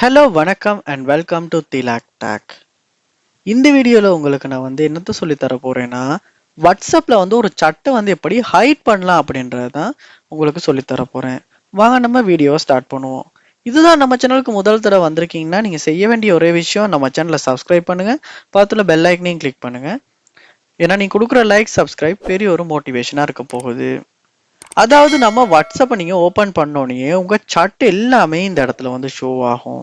Hello வணக்கம் and welcome to Thilak talk. இந்த வீடியோவில் உங்களுக்கு நான் என்னத்த சொல்லி தர போறேன்னா, வாட்ஸ்அப்பில் ஒரு சட்டை எப்படி ஹைட் பண்ணலாம் அப்படின்றது தான் உங்களுக்கு சொல்லி தர போறேன். வாங்க நம்ம வீடியோவை ஸ்டார்ட் பண்ணுவோம். இதுதான் நம்ம சேனலுக்கு முதல் தடவை வந்திருக்கீங்கன்னா நீங்கள் செய்ய வேண்டிய ஒரே விஷயம் நம்ம சேனலை சப்ஸ்கிரைப் பண்ணுங்க, பக்கத்தில் பெல் ஐக்கனையும் கிளிக் பண்ணுங்க. ஏன்னா நீ கொடுக்குற லைக் சப்ஸ்கிரைப் பெரிய ஒரு மோட்டிவேஷனாக இருக்க போகுது. அதாவது நம்ம வாட்ஸ்அப்பை நீங்கள் ஓப்பன் பண்ணோன்னே உங்கள் சட் எல்லாமே இந்த இடத்துல ஷோ ஆகும்.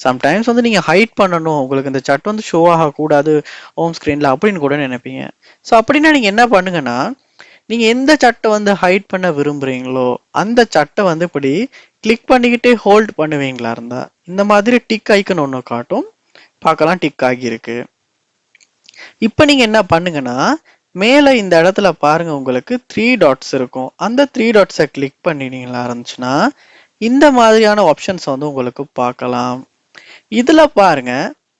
சம்டைம்ஸ் நீங்கள் ஹைட் பண்ணணும், உங்களுக்கு இந்த சட் ஷோ ஆகக்கூடாது ஹோம் ஸ்க்ரீனில் அப்படின்னு கூட நினைப்பீங்க. ஸோ அப்படின்னா நீங்கள் என்ன பண்ணுங்கன்னா, நீங்கள் எந்த சட்டை ஹைட் பண்ண விரும்புகிறீங்களோ அந்த சட்டை இப்படி கிளிக் பண்ணிக்கிட்டே ஹோல்ட் பண்ணுவீங்களா இருந்தால் இந்த மாதிரி டிக் ஐக்கன் ஒன்று காட்டும், பார்க்கலாம் டிக் ஆகியிருக்கு. இப்போ நீங்கள் என்ன பண்ணுங்கன்னா, மேலே இந்த இடத்துல பாருங்க உங்களுக்கு 3 டாட்ஸ் இருக்கும். அந்த 3 டாட்ஸை கிளிக் பண்ணினீங்களா இருந்துச்சுன்னா இந்த மாதிரியான ஆப்ஷன்ஸ் உங்களுக்கு பார்க்கலாம். இதுல பாருங்க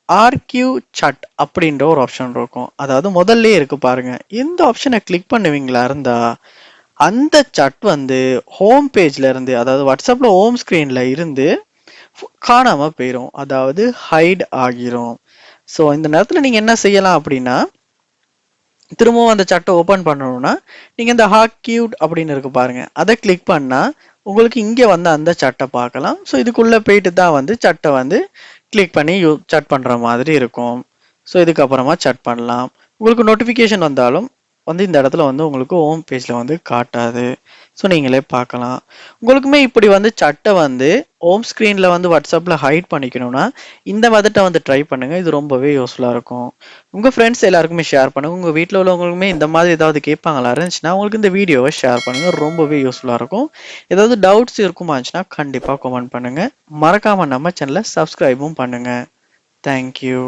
ஆர்கியூ சட் அப்படின்ற ஒரு ஆப்ஷன் இருக்கும். அதாவது முதல்ல இருக்கு பாருங்க. இந்த ஆப்ஷனை கிளிக் பண்ணுவீங்களா இருந்தா அந்த சட் ஹோம் பேஜ்ல இருந்து, அதாவது வாட்ஸ்அப்ல ஹோம் ஸ்கிரீன்ல இருந்து காணாம போயிடும், அதாவது ஹைட் ஆகிரும். ஸோ இந்த நேரத்தில் நீங்க என்ன செய்யலாம் அப்படின்னா, திரும்பவும் அந்த சட்டை ஓப்பன் பண்ணணும்னா நீங்கள் இந்த ஹாக்யூட் அப்படின்னு இருக்கு பாருங்க, அதை கிளிக் பண்ணால் உங்களுக்கு இங்கே அந்த சட்டை பார்க்கலாம். ஸோ இதுக்குள்ளே போயிட்டு தான் சட்டை கிளிக் பண்ணி சட் பண்ணுற மாதிரி இருக்கும். ஸோ இதுக்கப்புறமா சட் பண்ணலாம். உங்களுக்கு நோட்டிஃபிகேஷன் வந்தாலும் இந்த இடத்துல உங்களுக்கு ஹோம் பேஜில் காட்டாது. ஸோ நீங்களே பார்க்கலாம். உங்களுக்குமே இப்படி சட்டை ஹோம் ஸ்க்ரீனில் வாட்ஸ்அப்பில் ஹைட் பண்ணிக்கணும்னா இந்த மெத்தட்டை ட்ரை பண்ணுங்கள். இது ரொம்பவே யூஸ்ஃபுல்லாக இருக்கும். உங்கள் ஃப்ரெண்ட்ஸ் எல்லாருக்குமே ஷேர் பண்ணுங்கள். உங்கள் வீட்டில் உள்ளவங்களுக்குமே இந்த மாதிரி ஏதாவது கேட்பாங்களா இருந்துச்சுன்னா உங்களுக்கு இந்த வீடியோவை ஷேர் பண்ணுங்கள். ரொம்பவே யூஸ்ஃபுல்லாக இருக்கும். ஏதாவது டவுட்ஸ் இருக்குமா இருந்துச்சுன்னா கண்டிப்பாக கமெண்ட் பண்ணுங்கள். மறக்காமல் நம்ம சேனலை சப்ஸ்கிரைபும் பண்ணுங்கள். தேங்க்யூ.